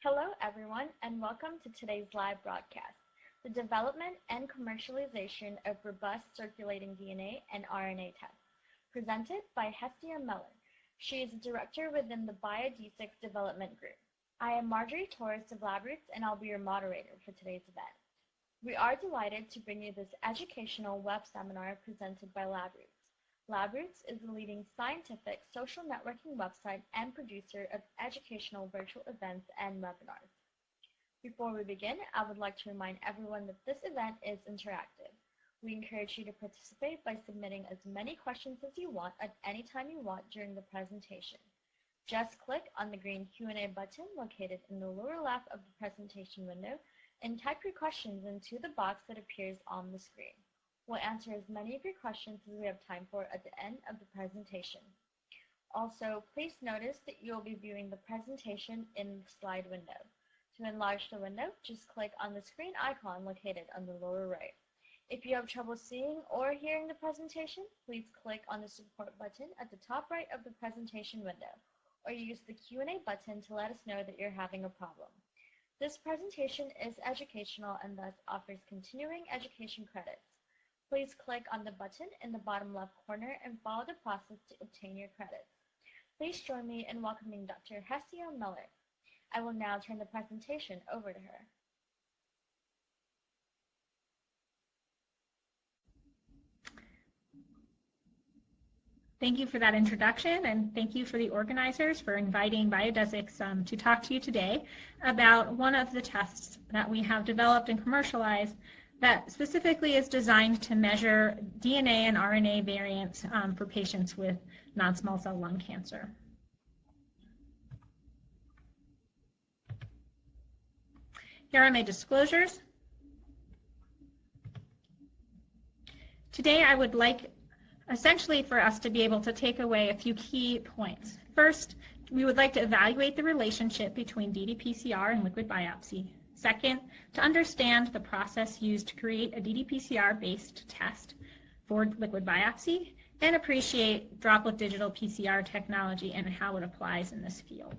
Hello, everyone, and welcome to today's live broadcast, the development and commercialization of robust circulating DNA and RNA tests, presented by Hestia Mellert. She is a director within the Biodesix Development Group. I am Marjorie Torres of LabRoots, and I'll be your moderator for today's event. We are delighted to bring you this educational web seminar presented by LabRoots. LabRoots is the leading scientific social networking website and producer of educational virtual events and webinars. Before we begin, I would like to remind everyone that this event is interactive. We encourage you to participate by submitting as many questions as you want at any time you want during the presentation. Just click on the green Q&A button located in the lower left of the presentation window and type your questions into the box that appears on the screen. We'll answer as many of your questions as we have time for at the end of the presentation. Also, please notice that you will be viewing the presentation in the slide window. To enlarge the window, just click on the screen icon located on the lower right. If you have trouble seeing or hearing the presentation, please click on the support button at the top right of the presentation window, or use the Q&A button to let us know that you're having a problem. This presentation is educational and thus offers continuing education credits. Please click on the button in the bottom left corner and follow the process to obtain your credits. Please join me in welcoming Dr. Hestia Mellert. I will now turn the presentation over to her. Thank you for that introduction, and thank you for the organizers for inviting Biodesix to talk to you today about one of the tests that we have developed and commercialized that specifically is designed to measure DNA and RNA variants for patients with non-small cell lung cancer. Here are my disclosures. Today I would like essentially for us to be able to take away a few key points. First, we would like to evaluate the relationship between ddPCR and liquid biopsy. Second, to understand the process used to create a ddPCR-based test for liquid biopsy and appreciate droplet digital PCR technology and how it applies in this field.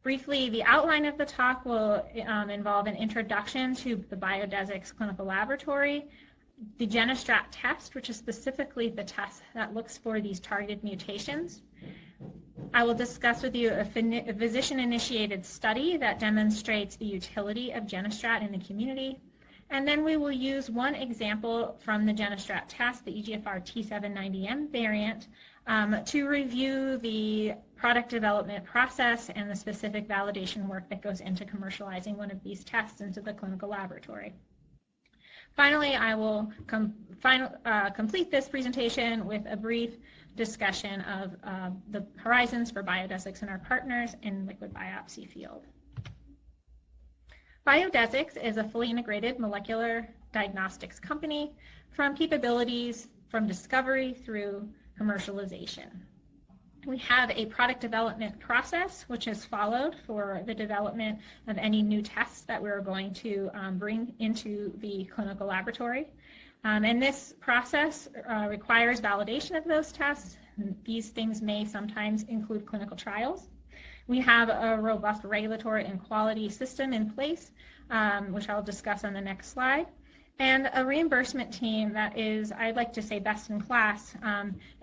Briefly, the outline of the talk will involve an introduction to the Biodesix clinical laboratory, the GeneStrat test, which is specifically the test that looks for these targeted mutations. I will discuss with you a physician-initiated study that demonstrates the utility of GeneStrat in the community. And then we will use one example from the GeneStrat test, the EGFR T790M variant, to review the product development process and the specific validation work that goes into commercializing one of these tests into the clinical laboratory. Finally, I will complete this presentation with a brief discussion of the horizons for Biodesix and our partners in liquid biopsy field. Biodesix is a fully integrated molecular diagnostics company from capabilities from discovery through commercialization. We have a product development process which is followed for the development of any new tests that we're going to bring into the clinical laboratory. And this process requires validation of those tests. These things may sometimes include clinical trials. We have a robust regulatory and quality system in place, which I'll discuss on the next slide, and a reimbursement team that is, I'd like to say, best in class,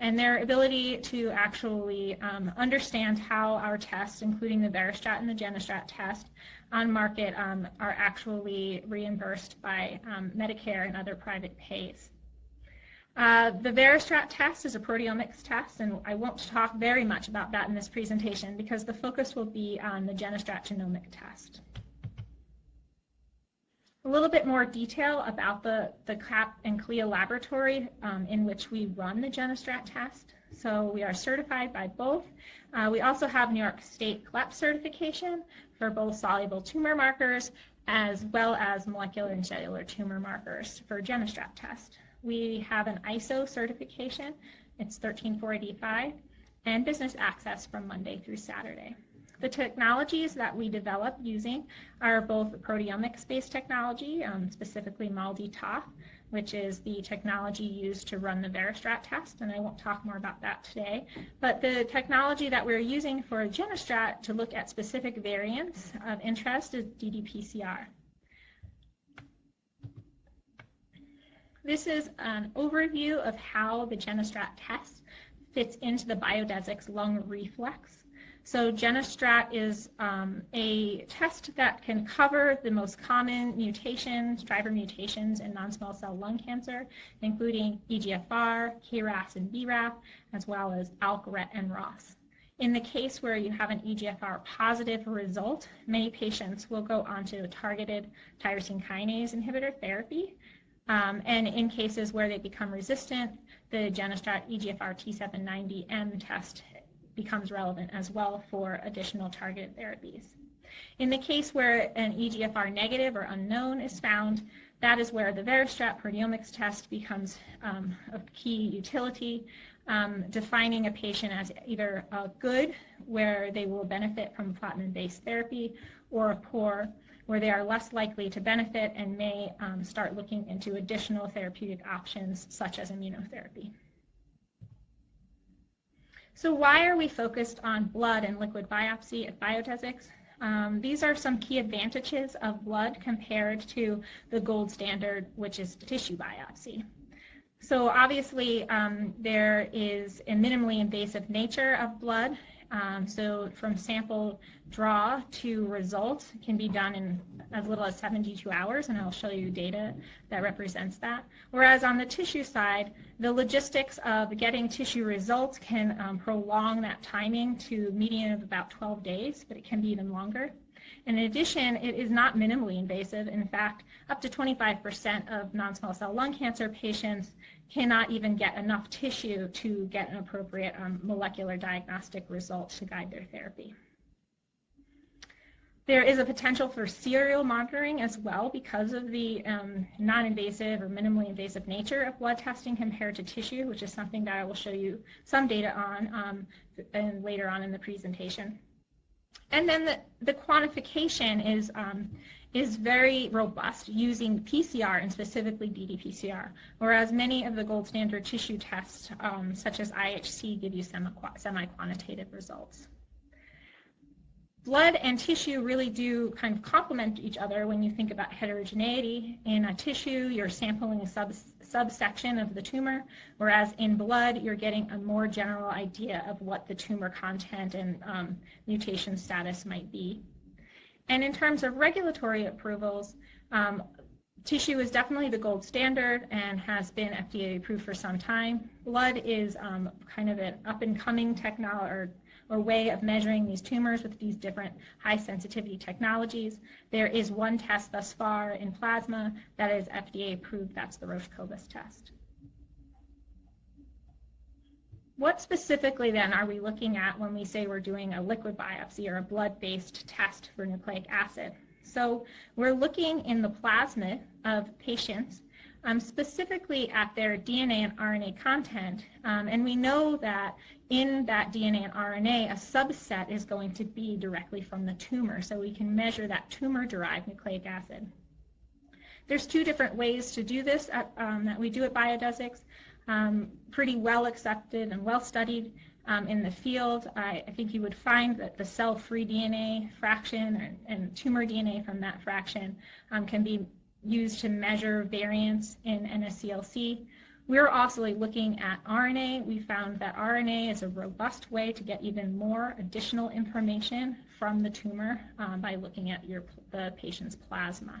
and their ability to actually understand how our tests, including the VeriStrat and the GeneStrat test, on market are actually reimbursed by Medicare and other private pays. The VeriStrat test is a proteomics test, and I won't talk very much about that in this presentation because the focus will be on the GeneStrat genomic test. A little bit more detail about the CLIA and CLIA laboratory in which we run the GeneStrat test. So we are certified by both. We also have New York State CLEP certification for both soluble tumor markers as well as molecular and cellular tumor markers for GeneStrat test. We have an ISO certification, it's 13485, and business access from Monday through Saturday. The technologies that we develop using are both proteomics-based technology, specifically MALDI-TOF, which is the technology used to run the VeriStrat test, and I won't talk more about that today. But the technology that we're using for GeneStrat to look at specific variants of interest is ddPCR. This is an overview of how the GeneStrat test fits into the Biodesix lung reflex. So GeneStrat is a test that can cover the most common mutations, driver mutations in non-small cell lung cancer, including EGFR, KRAS, and BRAF, as well as ALK, RET, and ROS. In the case where you have an EGFR positive result, many patients will go on to targeted tyrosine kinase inhibitor therapy. And in cases where they become resistant, the GeneStrat EGFR T790M test becomes relevant as well for additional targeted therapies. In the case where an EGFR negative or unknown is found, that is where the VeriStrat proteomics test becomes of key utility, defining a patient as either a good, where they will benefit from platinum-based therapy, or a poor, where they are less likely to benefit and may start looking into additional therapeutic options such as immunotherapy. So why are we focused on blood and liquid biopsy at Biodesix? These are some key advantages of blood compared to the gold standard, which is tissue biopsy. So obviously there is a minimally invasive nature of blood. So from sample draw to result can be done in as little as 72 hours, and I'll show you data that represents that. Whereas on the tissue side, the logistics of getting tissue results can prolong that timing to a median of about 12 days, but it can be even longer. In addition, it is not minimally invasive. In fact, up to 25% of non-small cell lung cancer patients cannot even get enough tissue to get an appropriate molecular diagnostic result to guide their therapy. There is a potential for serial monitoring as well because of the non-invasive or minimally invasive nature of blood testing compared to tissue, which is something that I will show you some data on and later on in the presentation. And then the quantification is very robust using PCR and specifically ddPCR, whereas many of the gold standard tissue tests, such as IHC, give you semi-quantitative results. Blood and tissue really do kind of complement each other when you think about heterogeneity. In a tissue, you're sampling a subsection of the tumor, whereas in blood, you're getting a more general idea of what the tumor content and mutation status might be. And in terms of regulatory approvals, tissue is definitely the gold standard and has been FDA approved for some time. Blood is kind of an up-and-coming technology or way of measuring these tumors with these different high sensitivity technologies. There is one test thus far in plasma that is FDA approved. That's the Roche Cobas test. What specifically then are we looking at when we say we're doing a liquid biopsy or a blood-based test for nucleic acid? So we're looking in the plasma of patients specifically at their DNA and RNA content, and we know that in that DNA and RNA, a subset is going to be directly from the tumor, so we can measure that tumor-derived nucleic acid. There's two different ways to do this that we do at Biodesix, pretty well accepted and well studied in the field. I think you would find that the cell-free DNA fraction and tumor DNA from that fraction can be used to measure variants in NSCLC. We're also looking at RNA. We found that RNA is a robust way to get even more additional information from the tumor by looking at the patient's plasma.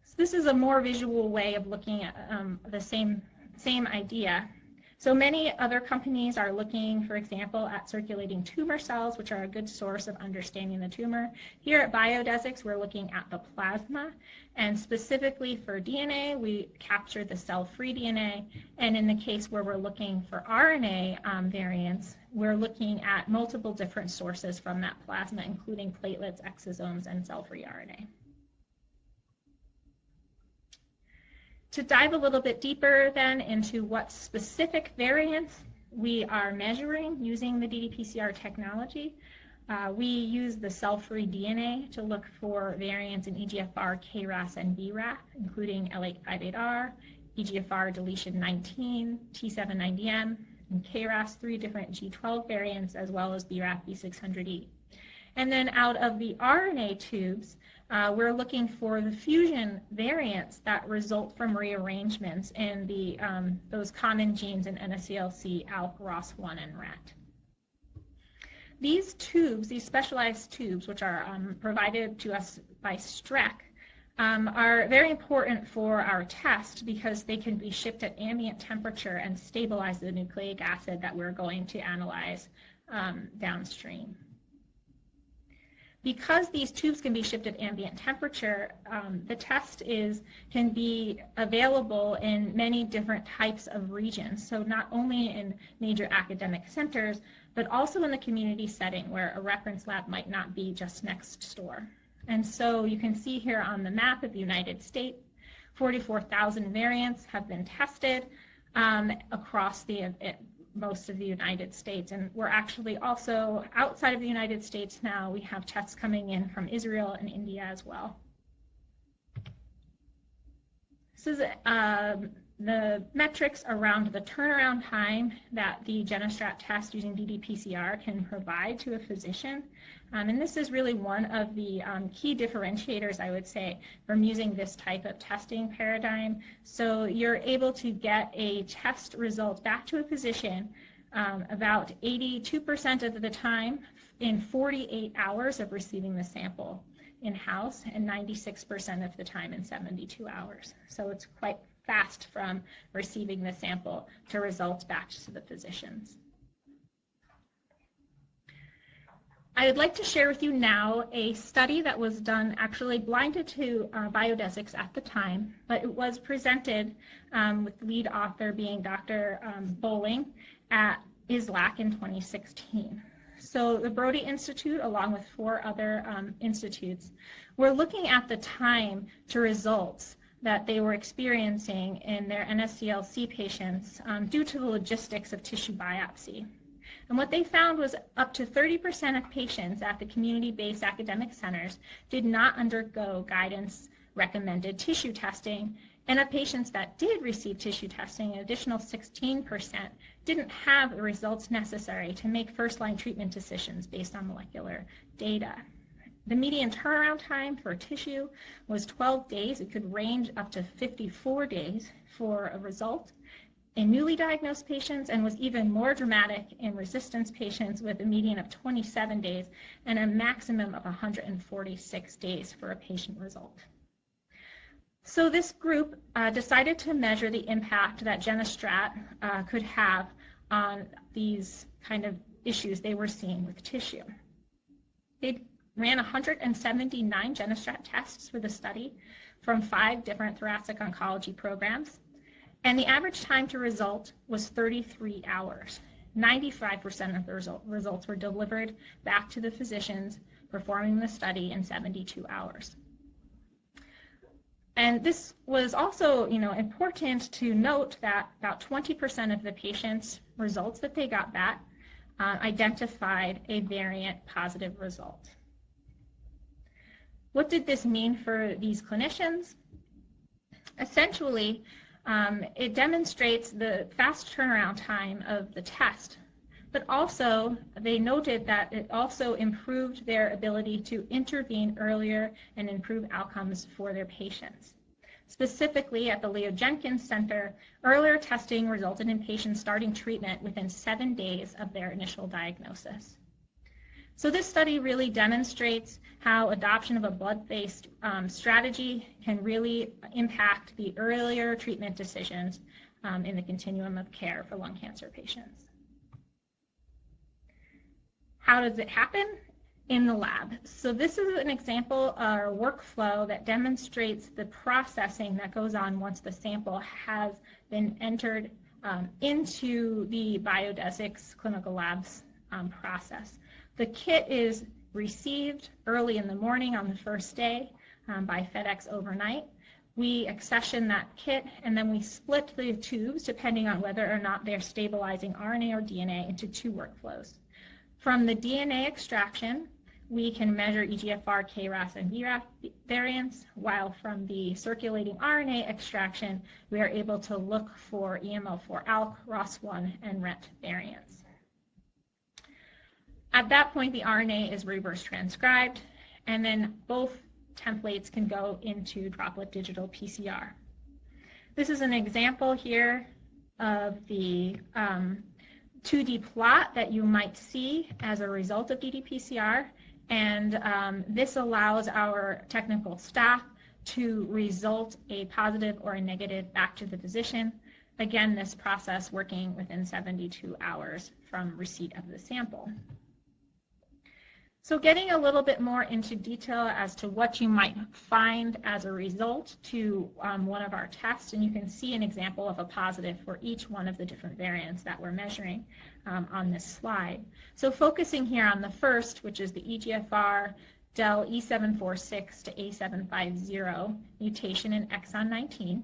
So this is a more visual way of looking at the same idea. So many other companies are looking, for example, at circulating tumor cells, which are a good source of understanding the tumor. Here at Biodesix, we're looking at the plasma, and specifically for DNA, we capture the cell-free DNA, and in the case where we're looking for RNA variants, we're looking at multiple different sources from that plasma, including platelets, exosomes, and cell-free RNA. To dive a little bit deeper then into what specific variants we are measuring using the ddPCR technology, We use the cell-free DNA to look for variants in EGFR, KRAS, and BRAF, including L858R, EGFR deletion 19, T790M, and KRAS, 3 different G12 variants, as well as BRAF V600E. And then out of the RNA tubes, we're looking for the fusion variants that result from rearrangements in the, those common genes in NSCLC, ALK, ROS1, and RET. These tubes, these specialized tubes, which are provided to us by STREC, are very important for our test because they can be shipped at ambient temperature and stabilize the nucleic acid that we're going to analyze downstream. Because these tubes can be shipped at ambient temperature, the test can be available in many different types of regions. So not only in major academic centers, but also in the community setting where a reference lab might not be just next door. And so you can see here on the map of the United States, 44,000 variants have been tested across most of the United States. And we're actually also outside of the United States now. We have tests coming in from Israel and India as well. This is the metrics around the turnaround time that the GeneStrat test using ddPCR can provide to a physician. And this is really one of the key differentiators, I would say, from using this type of testing paradigm. So you're able to get a test result back to a physician about 82% of the time in 48 hours of receiving the sample in-house, and 96% of the time in 72 hours. So it's quite fast from receiving the sample to results back to the physicians. I would like to share with you now a study that was done, actually blinded to Biodesix at the time, but it was presented with the lead author being Dr. Bowling at ISLAC in 2016. So the Brody Institute, along with 4 other institutes, were looking at the time to results that they were experiencing in their NSCLC patients due to the logistics of tissue biopsy. And what they found was up to 30% of patients at the community-based academic centers did not undergo guidance-recommended tissue testing, and of patients that did receive tissue testing, an additional 16% didn't have the results necessary to make first-line treatment decisions based on molecular data. The median turnaround time for tissue was 12 days. It could range up to 54 days for a result in newly diagnosed patients, and was even more dramatic in resistance patients with a median of 27 days and a maximum of 146 days for a patient result. So this group decided to measure the impact that GeneStrat could have on these kind of issues they were seeing with tissue. They ran 179 GeneStrat tests for the study from 5 different thoracic oncology programs, and the average time to result was 33 hours. 95% of the results were delivered back to the physicians performing the study in 72 hours. And this was also, important to note that about 20% of the patients' results that they got back identified a variant positive result. What did this mean for these clinicians? Essentially, it demonstrates the fast turnaround time of the test, but also they noted that it also improved their ability to intervene earlier and improve outcomes for their patients. Specifically, at the Leo Jenkins Center, earlier testing resulted in patients starting treatment within 7 days of their initial diagnosis. So this study really demonstrates how adoption of a blood-based strategy can really impact the earlier treatment decisions in the continuum of care for lung cancer patients. How does it happen? In the lab. So this is an example or workflow that demonstrates the processing that goes on once the sample has been entered into the Biodesix clinical labs process. The kit is received early in the morning on the first day by FedEx overnight. We accession that kit, and then we split the tubes depending on whether or not they're stabilizing RNA or DNA into 2 workflows. From the DNA extraction, we can measure EGFR, KRAS, and BRAF variants, while from the circulating RNA extraction, we are able to look for EML4-ALK, ROS1, and RET variants. At that point, the RNA is reverse transcribed, and then both templates can go into droplet digital PCR. This is an example here of the 2D plot that you might see as a result of ddPCR, and this allows our technical staff to result a positive or a negative back to the physician. Again, this process working within 72 hours from receipt of the sample. So getting a little bit more into detail as to what you might find as a result to one of our tests, and you can see an example of a positive for each one of the different variants that we're measuring on this slide. So focusing here on the first, which is the EGFR del E746 to A750 mutation in exon 19,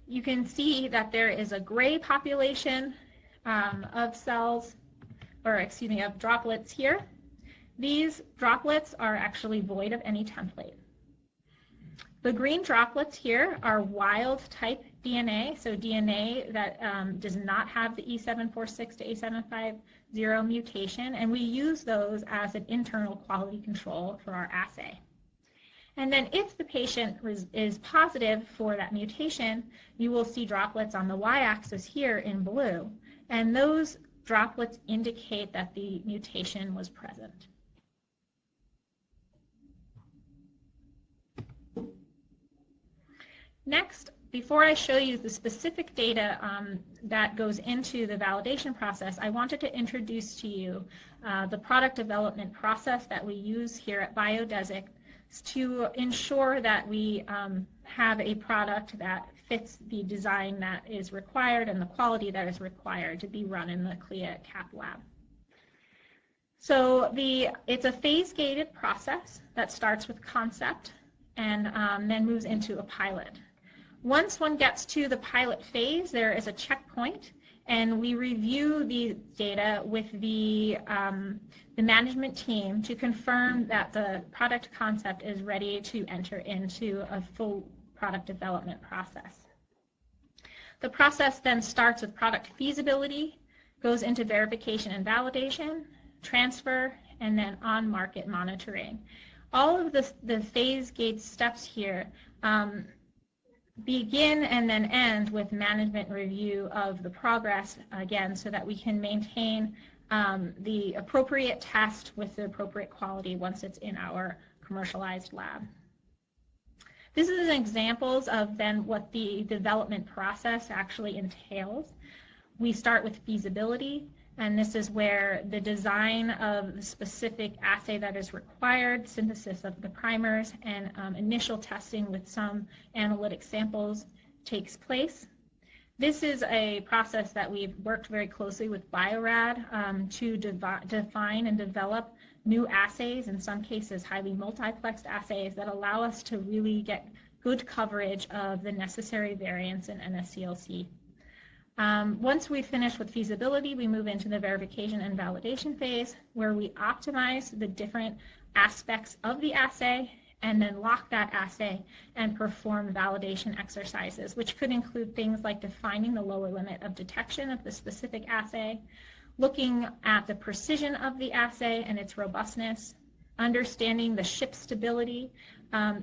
you can see that there is a gray population of cells, or excuse me, of droplets here. These droplets are actually void of any template. The green droplets here are wild type DNA, so DNA that does not have the E746 to A750 mutation, and we use those as an internal quality control for our assay. And then if the patient is positive for that mutation, you will see droplets on the y-axis here in blue, and those droplets indicate that the mutation was present. Next, before I show you the specific data that goes into the validation process, I wanted to introduce to you the product development process that we use here at Biodesix to ensure that we have a product that fits the design that is required and the quality that is required to be run in the CLIA CAP lab. So it's a phase-gated process that starts with concept and then moves into a pilot. Once one gets to the pilot phase, there is a checkpoint, and we review the data with the management team to confirm that the product concept is ready to enter into a full product development process. The process then starts with product feasibility, goes into verification and validation, transfer, and then on-market monitoring. All of the phase gate steps here begin and then end with management review of the progress, again, so that we can maintain the appropriate test with the appropriate quality once it's in our commercialized lab. This is examples of then what the development process actually entails. We start with feasibility, and this is where the design of the specific assay that is required, synthesis of the primers, and initial testing with some analytic samples takes place. This is a process that we've worked very closely with Bio-Rad to define and develop new assays, in some cases highly multiplexed assays that allow us to really get good coverage of the necessary variants in NSCLC. Once we finish with feasibility, we move into the verification and validation phase, where we optimize the different aspects of the assay and then lock that assay and perform validation exercises, which could include things like defining the lower limit of detection of the specific assay, looking at the precision of the assay and its robustness, understanding the ship stability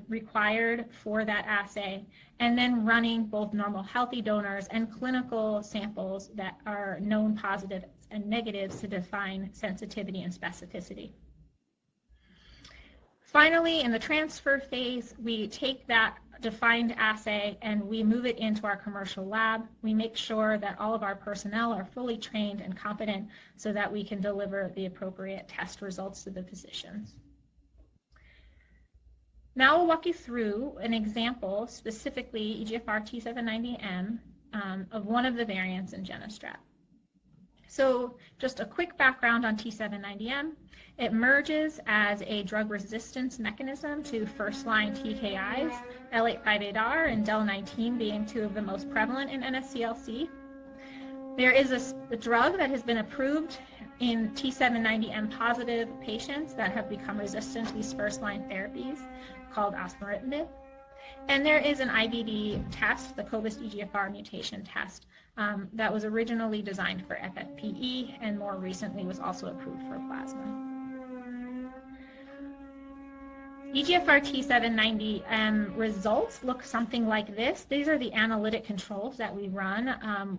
required for that assay, and then running both normal healthy donors and clinical samples that are known positives and negatives to define sensitivity and specificity. Finally, in the transfer phase, we take that defined assay and we move it into our commercial lab. We make sure that all of our personnel are fully trained and competent so that we can deliver the appropriate test results to the physicians. Now I'll walk you through an example, specifically EGFR T790M, of one of the variants in GeneStrat. So just a quick background on T790M. It emerges as a drug resistance mechanism to first-line TKIs, L858R and DEL19 being two of the most prevalent in NSCLC. There is a drug that has been approved in T790M positive patients that have become resistant to these first-line therapies called osimertinib. And there is an IVD test, the COBAST EGFR mutation test, that was originally designed for FFPE and more recently was also approved for plasma. EGFR T790M results look something like this. These are the analytic controls that we run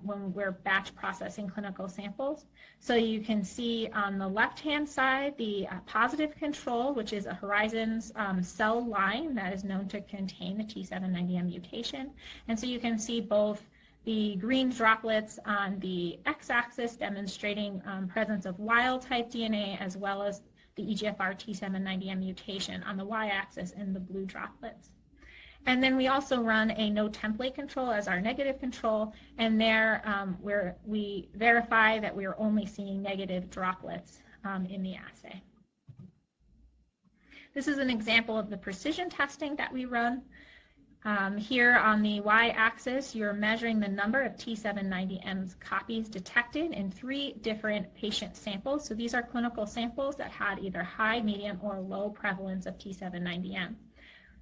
when we're batch processing clinical samples. So you can see on the left-hand side the positive control, which is a Horizons cell line that is known to contain the T790M mutation. And so you can see both the green droplets on the x-axis demonstrating presence of wild-type DNA as well as the EGFR T790M mutation on the y-axis in the blue droplets. And then we also run a no template control as our negative control, and there where we verify that we are only seeing negative droplets in the assay. This is an example of the precision testing that we run. Here on the y-axis, you're measuring the number of T790M copies detected in 3 different patient samples. So these are clinical samples that had either high, medium, or low prevalence of T790M.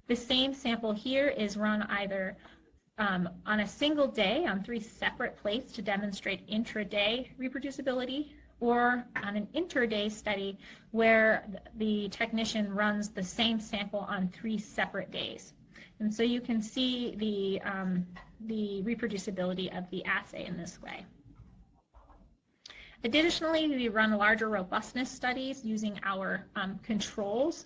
The same sample here is run either on a single day on 3 separate plates to demonstrate intraday reproducibility, or on an interday study where the technician runs the same sample on 3 separate days. And so you can see the reproducibility of the assay in this way. Additionally, we run larger robustness studies using our controls.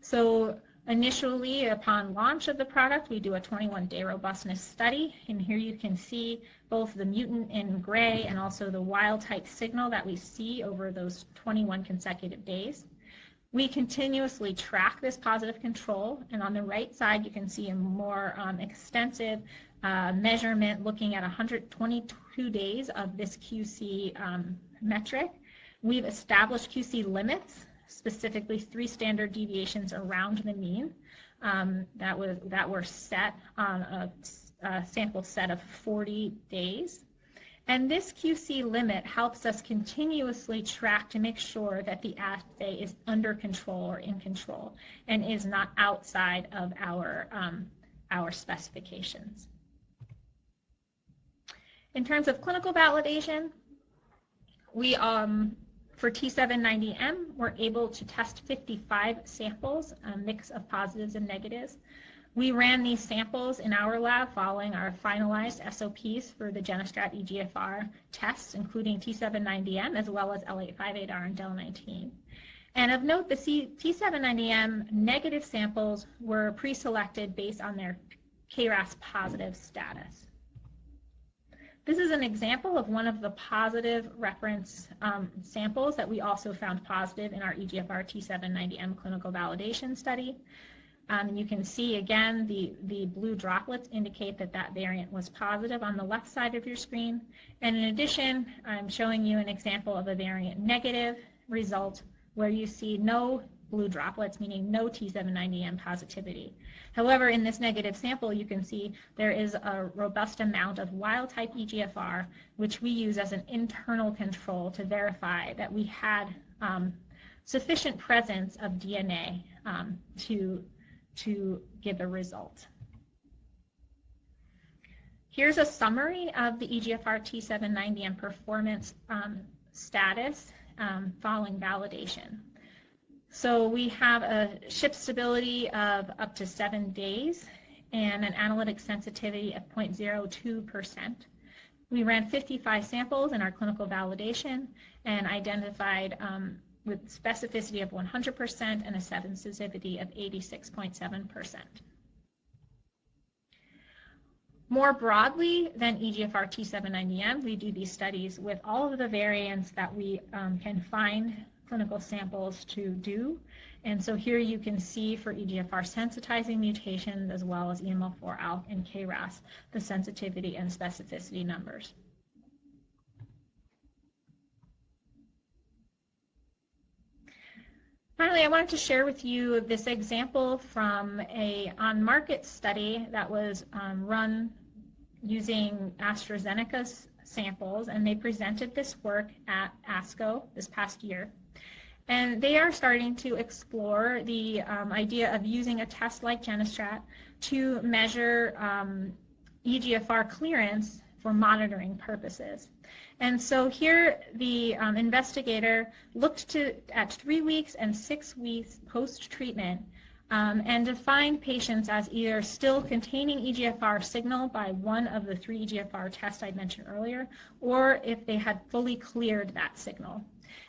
So initially, upon launch of the product, we do a 21-day robustness study. And here you can see both the mutant in gray and also the wild-type signal that we see over those 21 consecutive days. We continuously track this positive control, and on the right side you can see a more extensive measurement looking at 122 days of this QC metric. We've established QC limits, specifically 3 standard deviations around the mean that were set on a sample set of 40 days. And this QC limit helps us continuously track to make sure that the assay is under control or in control and is not outside of our specifications. In terms of clinical validation, we for T790M, we're able to test 55 samples, a mix of positives and negatives. We ran these samples in our lab following our finalized SOPs for the GeneStrat EGFR tests, including T790M as well as L858R and DEL19. And of note, the T790M negative samples were pre-selected based on their KRAS positive status. This is an example of one of the positive reference samples that we also found positive in our EGFR T790M clinical validation study. You can see again the blue droplets indicate that that variant was positive on the left side of your screen. And in addition, I'm showing you an example of a variant negative result where you see no blue droplets, meaning no T790M positivity. However, in this negative sample, you can see there is a robust amount of wild-type EGFR, which we use as an internal control to verify that we had sufficient presence of DNA to give a result. Here's a summary of the EGFR T790M performance status following validation. So we have a ship stability of up to 7 days and an analytic sensitivity of 0.02%. We ran 55 samples in our clinical validation and identified with specificity of 100% and a sensitivity of 86.7%. More broadly than EGFR T790M, we do these studies with all of the variants that we can find clinical samples to do. And so here you can see for EGFR sensitizing mutations as well as EML4 ALK and KRAS, the sensitivity and specificity numbers. Finally, I wanted to share with you this example from a on-market study that was run using AstraZeneca's samples, and they presented this work at ASCO this past year. And they are starting to explore the idea of using a test like GeneStrat to measure EGFR clearance for monitoring purposes. And so here the investigator looked at 3 weeks and 6 weeks post-treatment and defined patients as either still containing EGFR signal by one of the 3 EGFR tests I mentioned earlier, or if they had fully cleared that signal.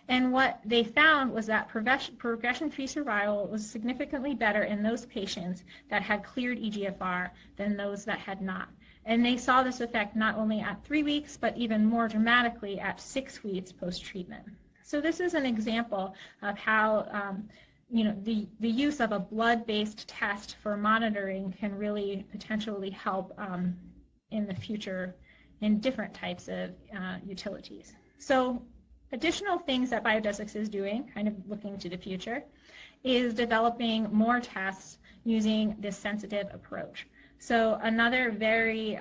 And what they found was that progression-free survival was significantly better in those patients that had cleared EGFR than those that had not. And they saw this effect not only at 3 weeks, but even more dramatically at 6 weeks post-treatment. So this is an example of how the use of a blood-based test for monitoring can really potentially help in the future in different types of utilities. So additional things that Biodesix is doing, kind of looking to the future, is developing more tests using this sensitive approach. So another very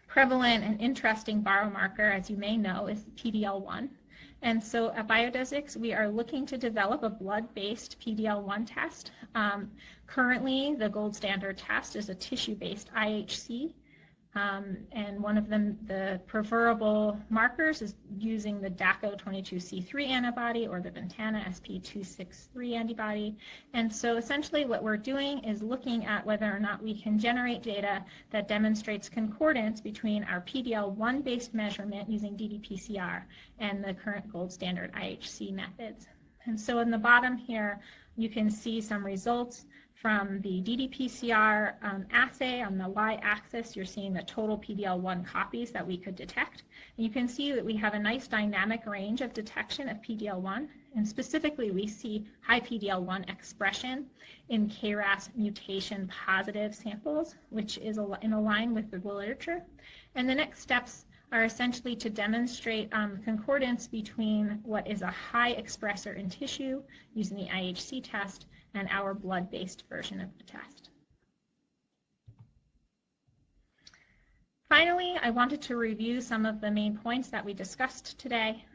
prevalent and interesting biomarker, as you may know, is PD-L1. And so at Biodesix, we are looking to develop a blood-based PD-L1 test. Currently, the gold standard test is a tissue-based IHC. And one of the preferable markers is using the DACO22C3 antibody or the Ventana SP263 antibody. And so essentially what we're doing is looking at whether or not we can generate data that demonstrates concordance between our PD-L1 based measurement using ddPCR and the current gold standard IHC methods. And so in the bottom here, you can see some results from the ddPCR assay. On the y-axis, you're seeing the total PD-L1 copies that we could detect. And you can see that we have a nice dynamic range of detection of PD-L1. And specifically, we see high PD-L1 expression in KRAS mutation positive samples, which is in line with the literature. And the next steps are essentially to demonstrate concordance between what is a high expressor in tissue using the IHC test and our blood-based version of the test. Finally, I wanted to review some of the main points that we discussed today,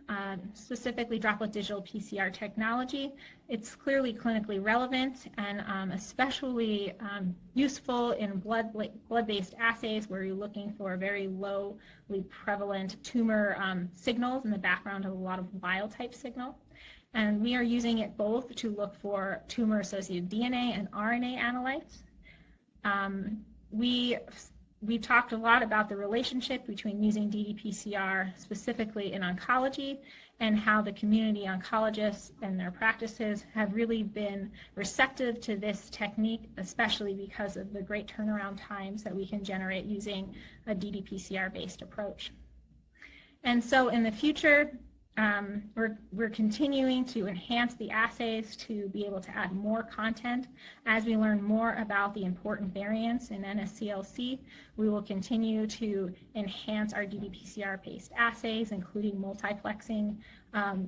specifically droplet digital PCR technology. It's clearly clinically relevant and especially useful in blood-based assays where you're looking for very lowly prevalent tumor signals in the background of a lot of wild-type signal. And we are using it both to look for tumor-associated DNA and RNA analytes. We talked a lot about the relationship between using ddPCR specifically in oncology and how the community oncologists and their practices have really been receptive to this technique, especially because of the great turnaround times that we can generate using a ddPCR-based approach. And so in the future, we're continuing to enhance the assays to be able to add more content. As we learn more about the important variants in NSCLC, we will continue to enhance our ddPCR-based assays, including multiplexing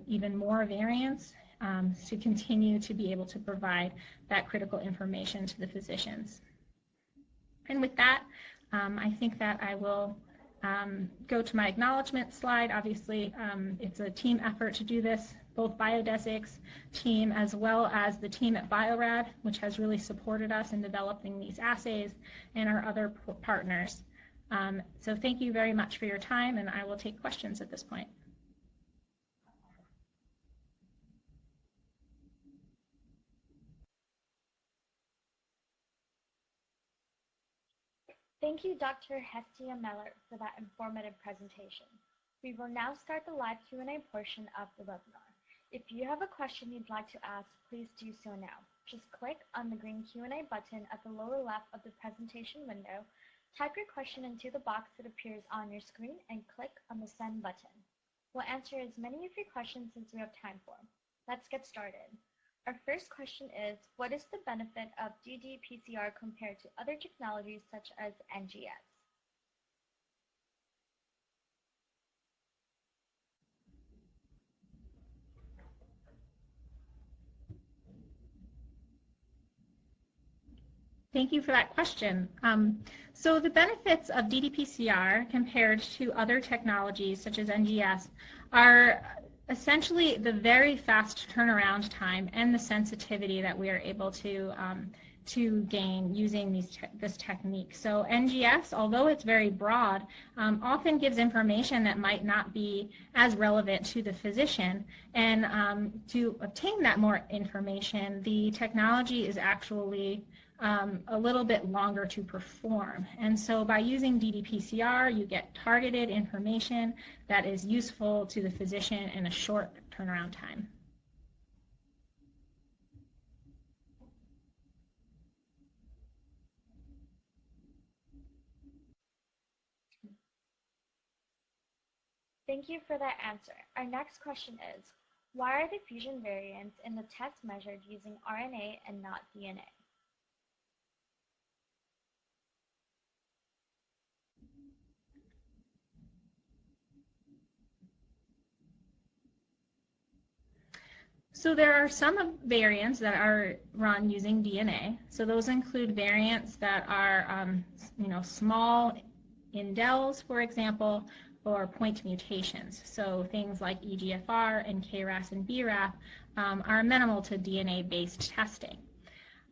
even more variants to continue to be able to provide that critical information to the physicians. And with that, I think that I will go to my acknowledgement slide. Obviously, it's a team effort to do this, both Biodesix team as well as the team at Biorad, which has really supported us in developing these assays, and our other partners. So thank you very much for your time, and I will take questions at this point. Thank you, Dr. Hestia Mellert, for that informative presentation. We will now start the live Q&A portion of the webinar. If you have a question you'd like to ask, please do so now. Just click on the green Q&A button at the lower left of the presentation window, type your question into the box that appears on your screen, and click on the send button. We'll answer as many of your questions as we have time for. Let's get started. Our first question is, what is the benefit of ddPCR compared to other technologies such as NGS? Thank you for that question. So the benefits of ddPCR compared to other technologies such as NGS are essentially the very fast turnaround time and the sensitivity that we are able to gain using this technique. So NGS, although it's very broad, often gives information that might not be as relevant to the physician. And to obtain that more information, the technology is actually a little bit longer to perform. And so by using ddPCR, you get targeted information that is useful to the physician in a short turnaround time. Thank you for that answer. Our next question is, why are the fusion variants in the test measured using RNA and not DNA? So there are some variants that are run using DNA. So those include variants that are, small indels, for example, or point mutations. So things like EGFR and KRAS and BRAF are amenable to DNA-based testing.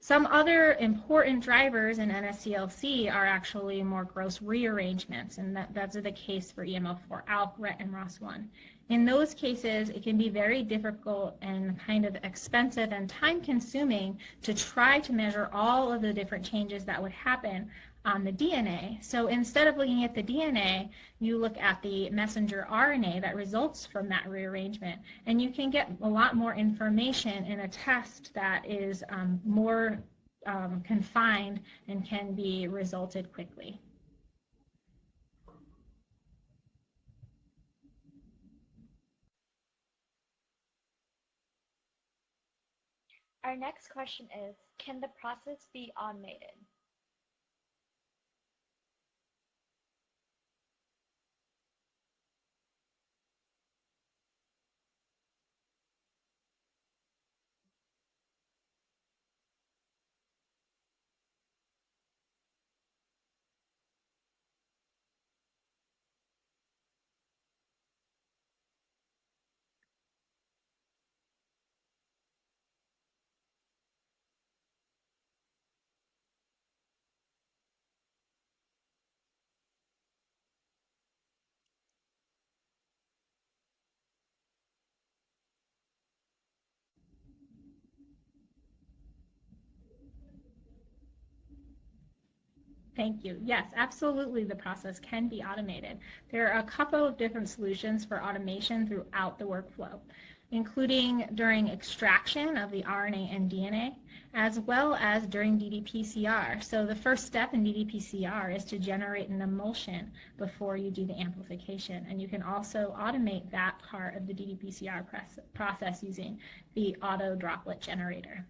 Some other important drivers in NSCLC are actually more gross rearrangements, and that's the case for EML4 ALK, RET, and ROS1. In those cases, it can be very difficult and kind of expensive and time-consuming to try to measure all of the different changes that would happen on the DNA. So instead of looking at the DNA, you look at the messenger RNA that results from that rearrangement, and you can get a lot more information in a test that is more confined and can be resulted quickly. Our next question is, can the process be automated? Thank you. Yes, absolutely, the process can be automated. There are a couple of different solutions for automation throughout the workflow, including during extraction of the RNA and DNA, as well as during ddPCR. So the first step in ddPCR is to generate an emulsion before you do the amplification. And you can also automate that part of the ddPCR process using the auto droplet generator.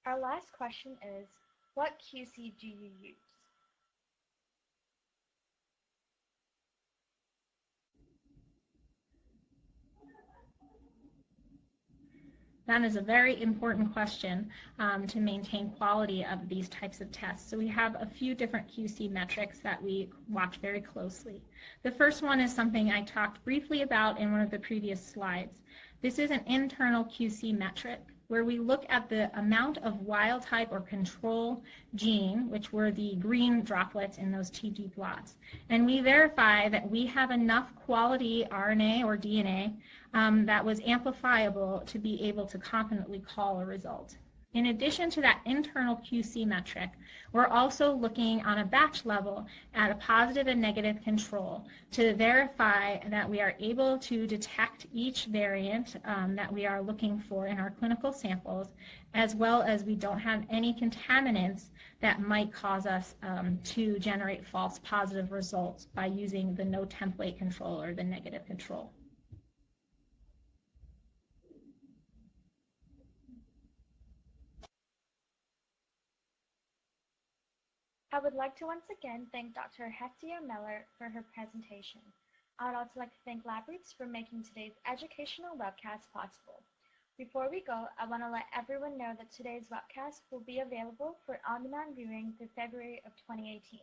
Our last question is, what QC do you use? That is a very important question to maintain quality of these types of tests. So we have a few different QC metrics that we watch very closely. The first one is something I talked briefly about in one of the previous slides. This is an internal QC metric where we look at the amount of wild type or control gene, which were the green droplets in those TG plots. And we verify that we have enough quality RNA or DNA that was amplifiable to be able to confidently call a result. In addition to that internal QC metric, we're also looking on a batch level at a positive and negative control to verify that we are able to detect each variant that we are looking for in our clinical samples, as well as we don't have any contaminants that might cause us to generate false positive results by using the no template control or the negative control. I would like to once again thank Dr. Hestia Mellert for her presentation. I would also like to thank LabRoots for making today's educational webcast possible. Before we go, I want to let everyone know that today's webcast will be available for on-demand viewing through February of 2018.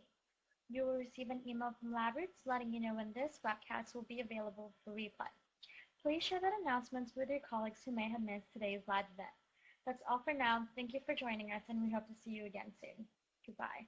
You will receive an email from LabRoots letting you know when this webcast will be available for replay. Please share that announcements with your colleagues who may have missed today's live event. That's all for now. Thank you for joining us, and we hope to see you again soon. Goodbye.